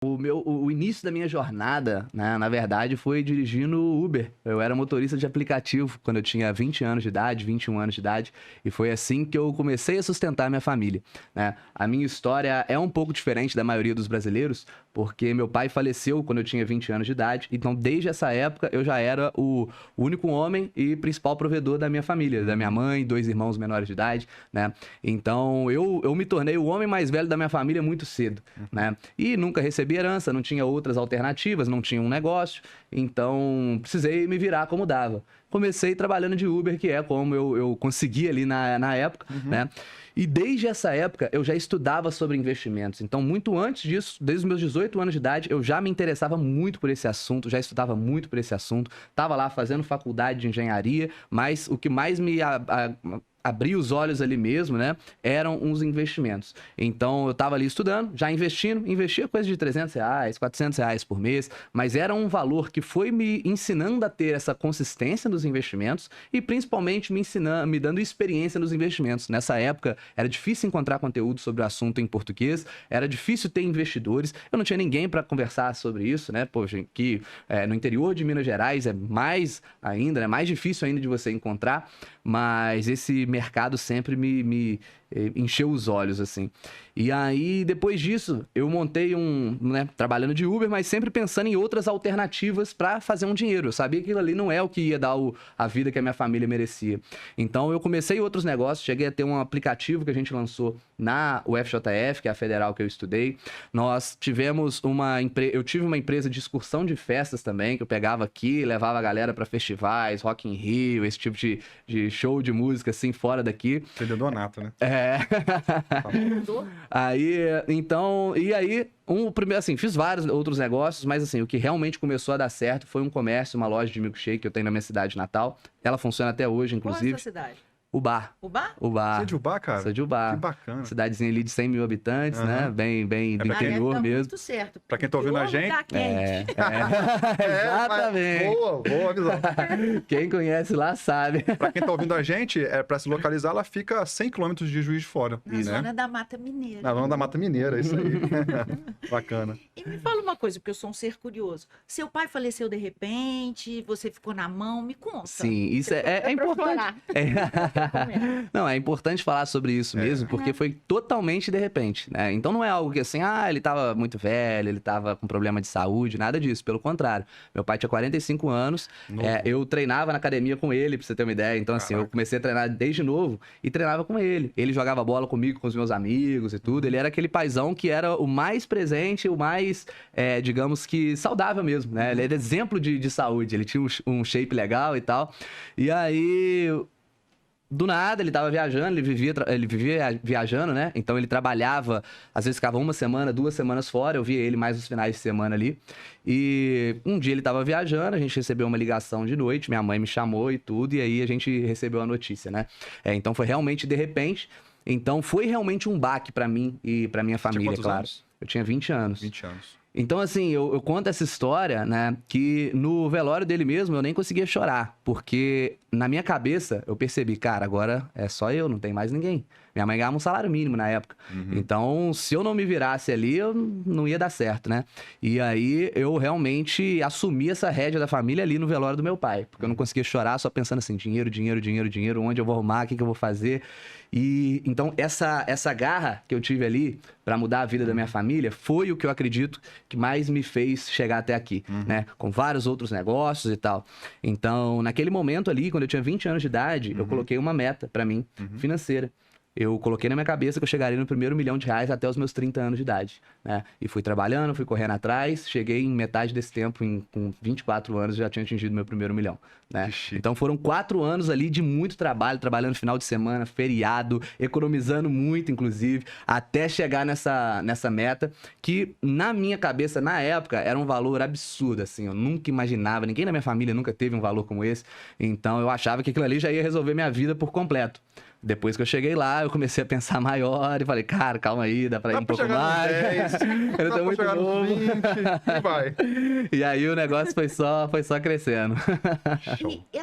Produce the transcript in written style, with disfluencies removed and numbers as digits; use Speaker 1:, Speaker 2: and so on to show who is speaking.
Speaker 1: O início da minha jornada, né, na verdade, foi dirigindo Uber. Eu era motorista de aplicativo quando eu tinha 20 anos de idade, 21 anos de idade, e foi assim que eu comecei a sustentar minha família, né? A minha história é um pouco diferente da maioria dos brasileiros, porque meu pai faleceu quando eu tinha 20 anos de idade, então desde essa época eu já era o único homem e principal provedor da minha família, da minha mãe, 2 irmãos menores de idade, né? Então eu me tornei o homem mais velho da minha família muito cedo, né? E nunca recebi herança, não tinha outras alternativas, não tinha um negócio, então precisei me virar como dava. Comecei trabalhando de Uber, que é como eu consegui ali na época, né? E desde essa época eu já estudava sobre investimentos. Então, muito antes disso, desde os meus 18 anos de idade, eu já me interessava muito por esse assunto, já estudava muito por esse assunto. Estava lá fazendo faculdade de engenharia, mas o que mais me abrir os olhos ali mesmo, né, eram uns investimentos. Então, eu estava ali estudando, já investindo, investia coisa de R$300, R$400 por mês, mas era um valor que foi me ensinando a ter essa consistência nos investimentos e principalmente me dando experiência nos investimentos. Nessa época, era difícil encontrar conteúdo sobre o assunto em português, era difícil ter investidores, eu não tinha ninguém para conversar sobre isso, né, poxa, que no interior de Minas Gerais é mais ainda, né, mais difícil ainda de você encontrar, mas esse mercado sempre me encheu os olhos, assim. E aí, depois disso, eu montei né, trabalhando de Uber, mas sempre pensando em outras alternativas para fazer um dinheiro. Eu sabia que aquilo ali não é o que ia dar a vida que a minha família merecia. Então, eu comecei outros negócios, cheguei a ter um aplicativo que a gente lançou na UFJF, que é a federal que eu estudei. Nós tivemos eu tive uma empresa de excursão de festas também, que eu pegava aqui, levava a galera para festivais, Rock in Rio, esse tipo de show de música, assim, fora daqui.
Speaker 2: Vendedor nato, né?
Speaker 1: Aí, então, e aí, primeiro, assim, fiz vários outros negócios, mas assim, o que realmente começou a dar certo foi um comércio, uma loja de milkshake que eu tenho na minha cidade natal. Ela funciona até hoje, inclusive.
Speaker 3: Qual é a sua cidade?
Speaker 1: Ubá.
Speaker 3: Ubá?
Speaker 1: Ubá.
Speaker 2: Você é de Ubá, cara?
Speaker 1: Sou de Ubá.
Speaker 2: Que bacana.
Speaker 1: Cidadezinha ali de 100 mil habitantes, né? Bem do interior mesmo.
Speaker 3: Muito certo.
Speaker 2: Pra quem tá ouvindo a gente...
Speaker 1: Exatamente.
Speaker 2: Boa visão.
Speaker 1: Quem conhece lá sabe.
Speaker 2: Pra quem tá ouvindo a gente, pra se localizar, ela fica a 100 quilômetros de Juiz de Fora.
Speaker 3: Na zona da Mata Mineira.
Speaker 2: Na zona da Mata Mineira, isso aí. Bacana.
Speaker 3: E me fala uma coisa, porque eu sou um ser curioso. Seu pai faleceu de repente, você ficou na mão, me conta.
Speaker 1: Sim, isso é importante. Não, é importante falar sobre isso mesmo, porque foi totalmente de repente, né? Então não é algo que assim, ele tava muito velho, ele tava com problema de saúde, nada disso. Pelo contrário, meu pai tinha 45 anos, eu treinava na academia com ele, pra você ter uma ideia. Então assim, eu comecei a treinar desde novo e treinava com ele. Ele jogava bola comigo, com os meus amigos e tudo. Ele era aquele paizão que era o mais presente, o mais, digamos que, saudável mesmo, né? Ele era exemplo de saúde, ele tinha um shape legal e tal. E aí... Do nada, ele tava viajando, ele vivia viajando, né? Então ele trabalhava, às vezes ficava 1 semana, 2 semanas fora, eu via ele mais nos finais de semana ali. E um dia ele tava viajando, a gente recebeu uma ligação de noite, minha mãe me chamou e tudo, e aí a gente recebeu a notícia, né? Então foi realmente de repente. Então foi realmente um baque pra mim e pra minha família, claro.
Speaker 2: Anos?
Speaker 1: Eu tinha 20 anos.
Speaker 2: 20 anos.
Speaker 1: Então, assim, eu conto essa história, né, que no velório dele mesmo eu nem conseguia chorar, porque na minha cabeça eu percebi, cara, agora é só eu, não tem mais ninguém. Minha mãe ganhava um salário mínimo na época. Então, se eu não me virasse ali, eu não ia dar certo, né? E aí eu realmente assumi essa rédea da família ali no velório do meu pai, porque eu não conseguia chorar só pensando assim, dinheiro, dinheiro, dinheiro, dinheiro, onde eu vou arrumar, o que eu vou fazer. E então essa garra que eu tive ali para mudar a vida da minha família foi o que eu acredito que mais me fez chegar até aqui, né? Com vários outros negócios e tal. Então, naquele momento ali, quando eu tinha 20 anos de idade, eu coloquei uma meta para mim, financeira. Eu coloquei na minha cabeça que eu chegaria no primeiro R$1 milhão até os meus 30 anos de idade, né? E fui trabalhando, fui correndo atrás, cheguei em metade desse tempo, com 24 anos, já tinha atingido meu primeiro 1 milhão, né? Então foram 4 anos ali de muito trabalho, trabalhando final de semana, feriado, economizando muito, inclusive, até chegar nessa meta, que na minha cabeça, na época, era um valor absurdo, assim, eu nunca imaginava, ninguém na minha família nunca teve um valor como esse, então eu achava que aquilo ali já ia resolver minha vida por completo. Depois que eu cheguei lá, eu comecei a pensar maior e falei, cara, calma aí, dá pra ir um pouco mais.
Speaker 2: 10,
Speaker 1: eu tô muito novo.
Speaker 2: 20, e vai.
Speaker 1: E aí o negócio foi só crescendo.
Speaker 3: E